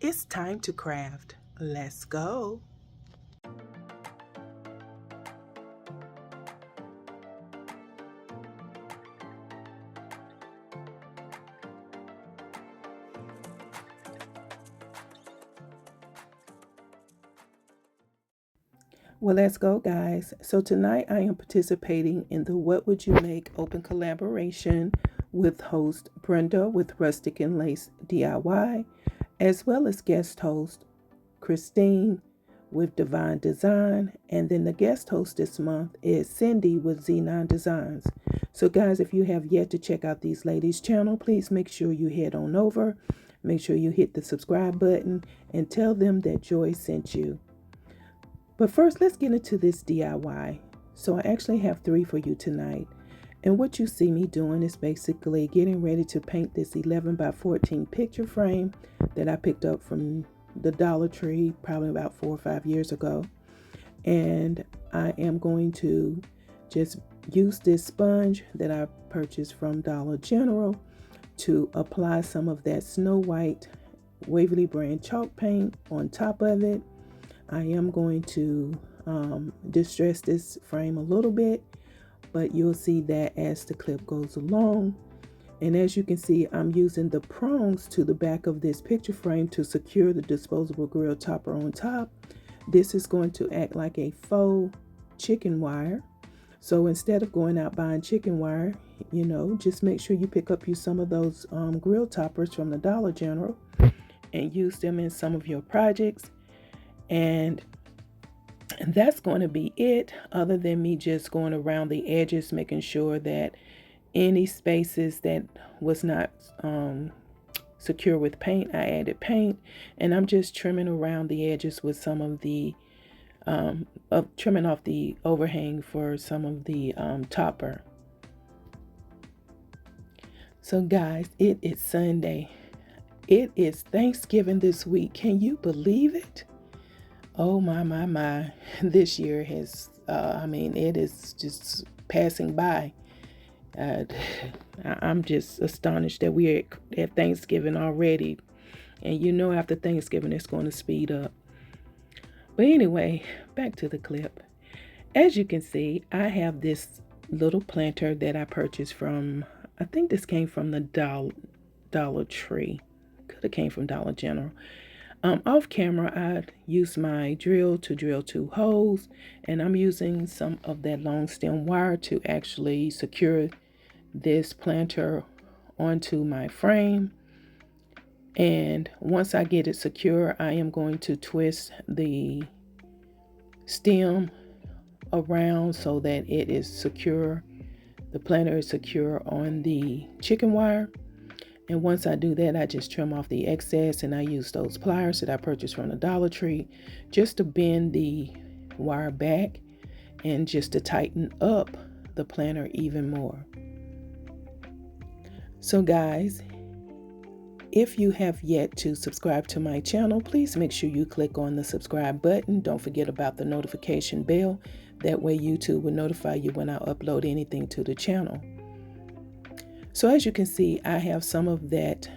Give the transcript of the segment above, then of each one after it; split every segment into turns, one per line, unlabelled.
It's time to craft. Let's go. Well, let's go, guys. So tonight I am participating in the What Would You Make open collaboration with host Brenda with Rustic and Lace DIY, as well as guest host Christine with Divine Design, and then the guest host this month is Cindy with Designz. So guys, if you have yet to check out these ladies' channel, please make sure you head on over. Make sure you hit the subscribe button and tell them that Joy sent you. But first, let's get into this DIY. So I actually have 3 for you tonight. And what you see me doing is basically getting ready to paint this 11 by 14 picture frame that I picked up from the Dollar Tree probably about 4 or 5 years ago. And I am going to just use this sponge that I purchased from Dollar General to apply some of that Snow White Waverly brand chalk paint on top of it. I am going to distress this frame a little bit, but you'll see that as the clip goes along. And as you can see, I'm using the prongs to the back of this picture frame to secure the disposable grill topper on top. This is going to act like a faux chicken wire. So instead of going out buying chicken wire, just make sure you pick up some of those grill toppers from the Dollar General and use them in some of your projects. And that's going to be it, other than me just going around the edges, making sure that any spaces that was not secure with paint, I added paint. And I'm just trimming around the edges with some of the trimming off the overhang for some of the topper. So guys, it is Sunday. It is Thanksgiving this week. Can you believe it? Oh my. This year has, it is just passing by. I'm just astonished that we're at Thanksgiving already. And after Thanksgiving, it's going to speed up. But anyway, back to the clip. As you can see, I have this little planter that I purchased from, I think this came from the Dollar Tree. Could have came from Dollar General. Off camera, I used my drill to drill 2 holes, and I'm using some of that long stem wire to actually secure this planter onto my frame. And once I get it secure, I am going to twist the stem around so that it is secure. The planter is secure on the chicken wire. And once I do that, I just trim off the excess, and I use those pliers that I purchased from the Dollar Tree just to bend the wire back and just to tighten up the planter even more. So guys, if you have yet to subscribe to my channel, please make sure you click on the subscribe button. Don't forget about the notification bell. That way YouTube will notify you when I upload anything to the channel. So as you can see, I have some of that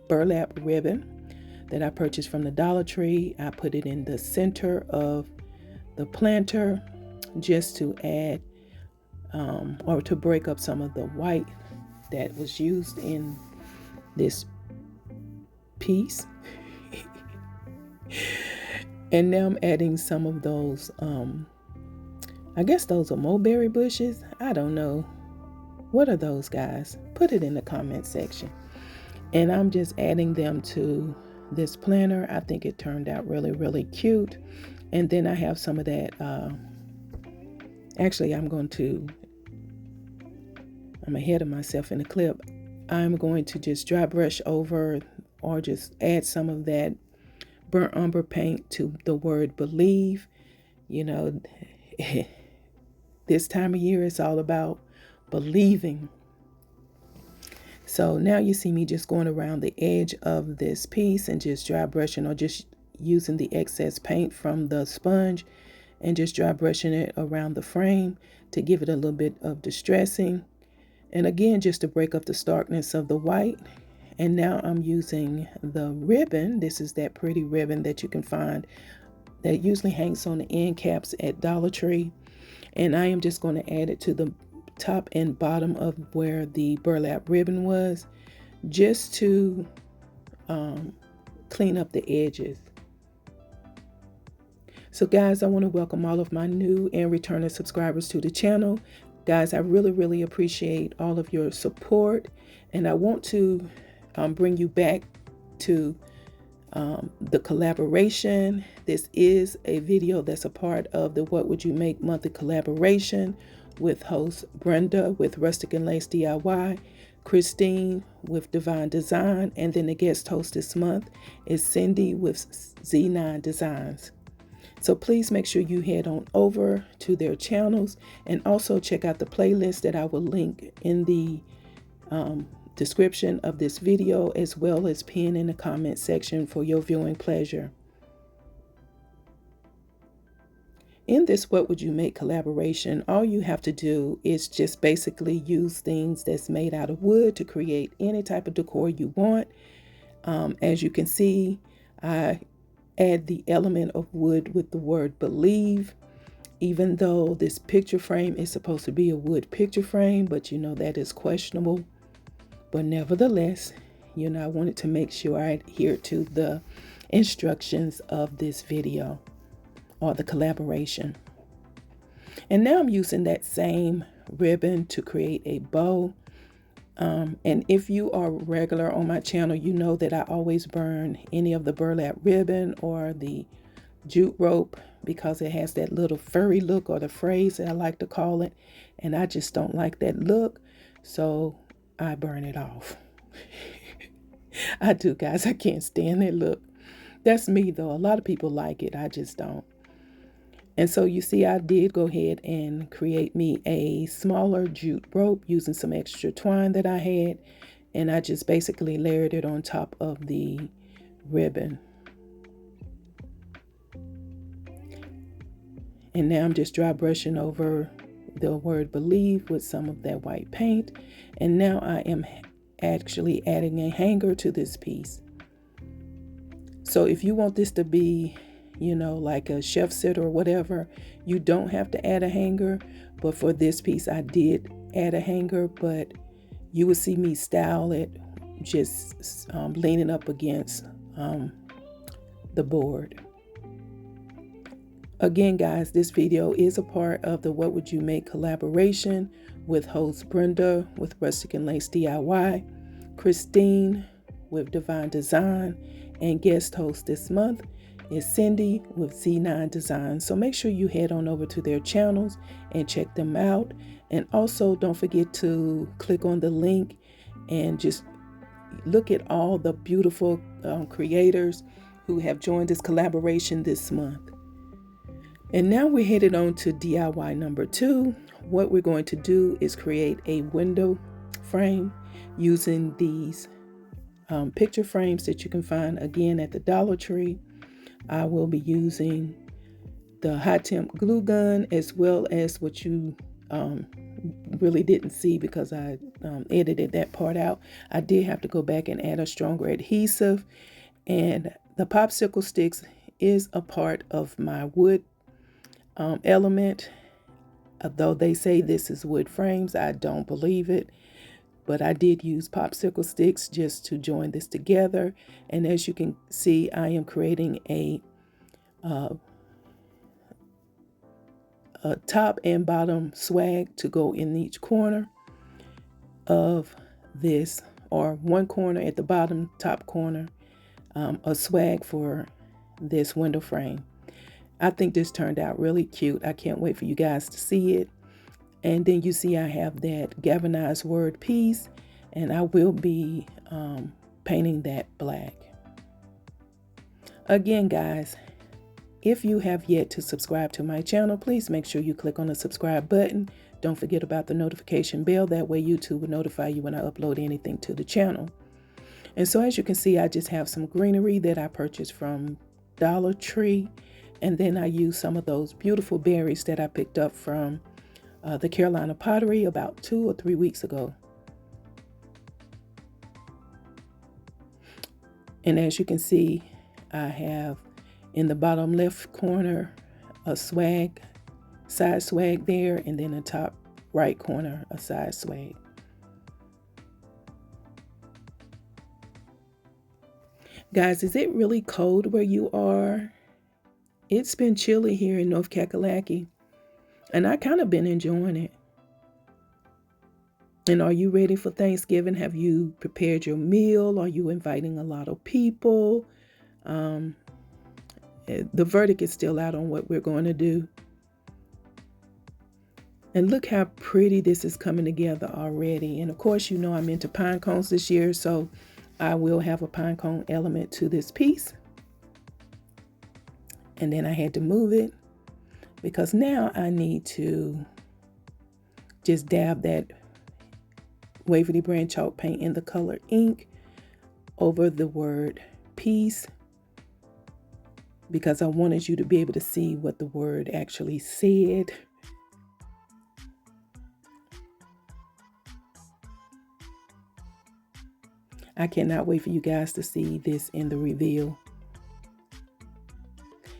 burlap ribbon that I purchased from the Dollar Tree. I put it in the center of the planter just to add or to break up some of the white that was used in this piece. And now I'm adding some of those, I guess those are mulberry bushes. I don't know. What are those, guys? Put it in the comment section. And I'm just adding them to this planter. I think it turned out really cute. And then I have some of that. Actually, I'm ahead of myself in the clip. I'm going to just dry brush over or just add some of that burnt umber paint to the word believe. This time of year it's all about believing. So now you see me just going around the edge of this piece and just dry brushing, or just using the excess paint from the sponge and just dry brushing it around the frame to give it a little bit of distressing. And again, just to break up the starkness of the white. And now I'm using the ribbon. This is that pretty ribbon that you can find that usually hangs on the end caps at Dollar Tree. And I am just going to add it to the top and bottom of where the burlap ribbon was, just to clean up the edges. So guys, I want to welcome all of my new and returning subscribers to the channel. Guys, I really appreciate all of your support, and I want to bring you back to the collaboration. This is a video that's a part of the What Would You Make monthly collaboration with host Brenda with Rustic and Lace DIY, Christine with Divine Design, and then the guest host this month is Cindy with Z9 Designs. So please make sure you head on over to their channels and also check out the playlist that I will link in the description of this video, as well as pin in the comment section for your viewing pleasure. In this What Would You Make collaboration, all you have to do is just basically use things that's made out of wood to create any type of decor you want. As you can see, I add the element of wood with the word believe, even though this picture frame is supposed to be a wood picture frame, but you know that is questionable. But nevertheless, you know, I wanted to make sure I adhere to the instructions of this video or the collaboration. And now I'm using that same ribbon to create a bow. And if you are regular on my channel, you know that I always burn any of the burlap ribbon or the jute rope because it has that little furry look, or the phrase that I like to call it. And I just don't like that look, so I burn it off. I do, guys. I can't stand that look. That's me, though. A lot of people like it. I just don't. And so you see, I did go ahead and create me a smaller jute rope using some extra twine that I had. And I just basically layered it on top of the ribbon. And now I'm just dry brushing over the word believe with some of that white paint. And now I am actually adding a hanger to this piece. So if you want this to be, you know, like a chef set or whatever, you don't have to add a hanger. But for this piece, I did add a hanger, but you will see me style it just leaning up against the board. Again, guys, this video is a part of the What Would You Make collaboration with host Brenda with Rustic and Lace DIY, Christine with Divine Design, and guest host this month is Cindy with Z9 Designs. So make sure you head on over to their channels and check them out. And also don't forget to click on the link and just look at all the beautiful creators who have joined this collaboration this month. And now we're headed on to DIY number 2. What we're going to do is create a window frame using these picture frames that you can find again at the Dollar Tree. I will be using the high temp glue gun, as well as what you really didn't see because I edited that part out. I did have to go back and add a stronger adhesive, and the popsicle sticks is a part of my wood element. Although they say this is wood frames, I don't believe it. But I did use popsicle sticks just to join this together. And as you can see, I am creating a top and bottom swag to go in each corner of this, or one corner at the bottom, top corner, a swag for this window frame. I think this turned out really cute. I can't wait for you guys to see it. And then you see I have that galvanized word piece, and I will be painting that black. Again, guys, if you have yet to subscribe to my channel, please make sure you click on the subscribe button. Don't forget about the notification bell. That way YouTube will notify you when I upload anything to the channel. And so as you can see, I just have some greenery that I purchased from Dollar Tree. And then I use some of those beautiful berries that I picked up from the Carolina Pottery about 2 or 3 weeks ago. And as you can see, I have in the bottom left corner a side swag there, and then the top right corner a side swag. Guys, is it really cold where you are? It's been chilly here in North Kakalaki, and I kind of been enjoying it. And are you ready for Thanksgiving? Have you prepared your meal? Are you inviting a lot of people? The verdict is still out on what we're going to do. And look how pretty this is coming together already. And of course, you know I'm into pine cones this year, so I will have a pine cone element to this piece. And then I had to move it because now I need to just dab that Waverly brand chalk paint in the color ink over the word peace, because I wanted you to be able to see what the word actually said. I cannot wait for you guys to see this in the reveal.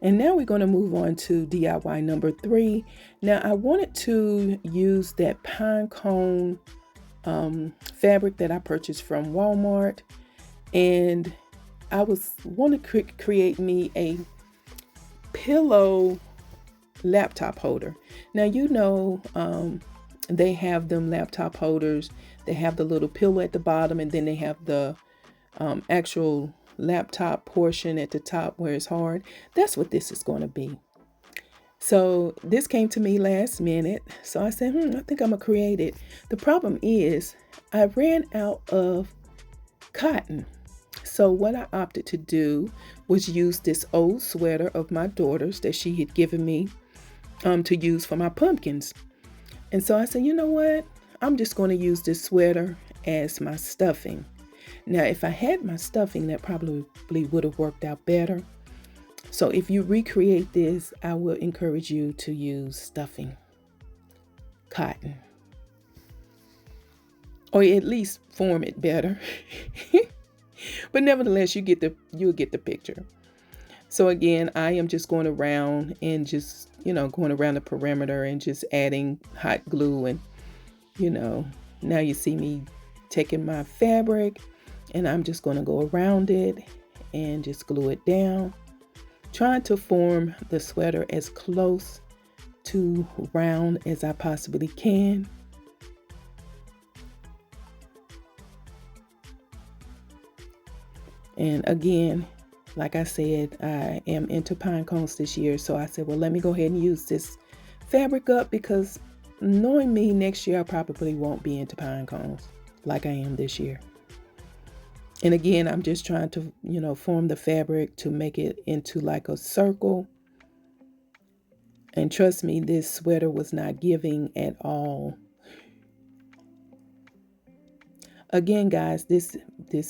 And now we're going to move on to DIY number 3. Now I wanted to use that pine cone fabric that I purchased from Walmart, and I want to create me a pillow laptop holder. Now you know they have them laptop holders. They have the little pillow at the bottom, and then they have the actual laptop portion at the top where it's hard. That's what this is going to be. So this came to me last minute. So I said, I think I'm going to create it. The problem is I ran out of cotton. So what I opted to do was use this old sweater of my daughter's that she had given me to use for my pumpkins. And so I said, you know what? I'm just going to use this sweater as my stuffing. Now, if I had my stuffing, that probably would have worked out better. So if you recreate this, I will encourage you to use stuffing, cotton, or at least form it better. But nevertheless, you'll get the picture. So again, I am just going around and just, going around the perimeter and just adding hot glue. And, now you see me taking my fabric and I'm just going to go around it and just glue it down, trying to form the sweater as close to round as I possibly can. And again, like I said, I am into pine cones this year. So I said, well, let me go ahead and use this fabric up, because knowing me, next year I probably won't be into pine cones like I am this year. And again, I'm just trying to, form the fabric to make it into like a circle. And trust me, this sweater was not giving at all. Again, guys, this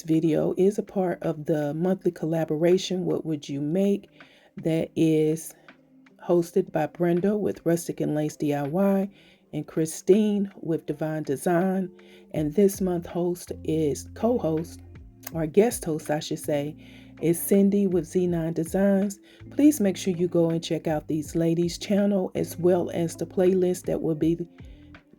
video is a part of the monthly collaboration, What Would You Make? That is hosted by Brenda with Rustic and Lace DIY and Christine with Divine Design. And this month co-host, or guest host, I should say, is Cindy with Z9 Designz. Please make sure you go and check out these ladies' channel, as well as the playlist that will be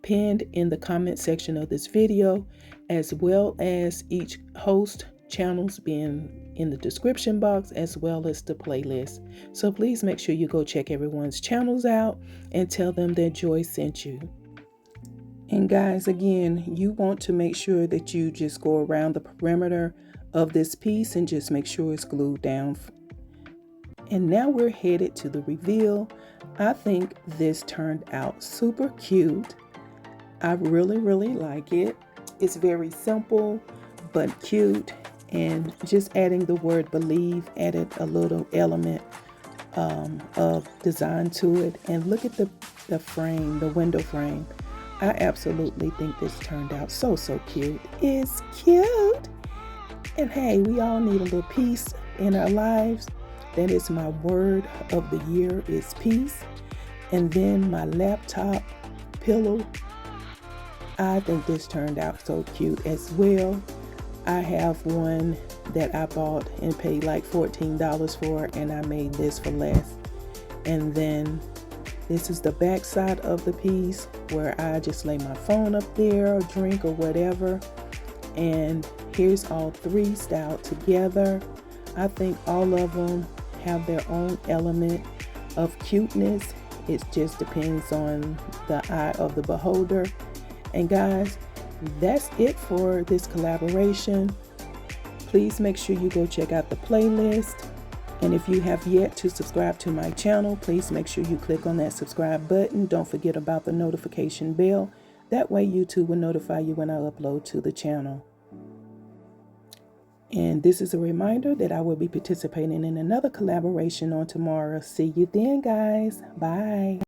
pinned in the comment section of this video, as well as each host channels being in the description box, as well as the playlist. So please make sure you go check everyone's channels out and tell them that Joy sent you. And guys, again, you want to make sure that you just go around the perimeter of this piece and just make sure it's glued down. And now we're headed to the reveal. I think this turned out super cute. I really, really like it. It's very simple, but cute. And just adding the word believe added a little element of design to it. And look at the frame, the window frame. I absolutely think this turned out so cute. It's cute. And hey, we all need a little peace in our lives. That is my word of the year, is peace. And then my laptop pillow. I think this turned out so cute as well. I have one that I bought and paid like $14 for, and I made this for less. And then this is the back side of the piece where I just lay my phone up there or drink or whatever. And here's all three styled together. I think all of them have their own element of cuteness. It just depends on the eye of the beholder. And guys, that's it for this collaboration. Please make sure you go check out the playlist. And if you have yet to subscribe to my channel, please make sure you click on that subscribe button. Don't forget about the notification bell. That way YouTube will notify you when I upload to the channel. And this is a reminder that I will be participating in another collaboration on tomorrow. See you then, guys. Bye.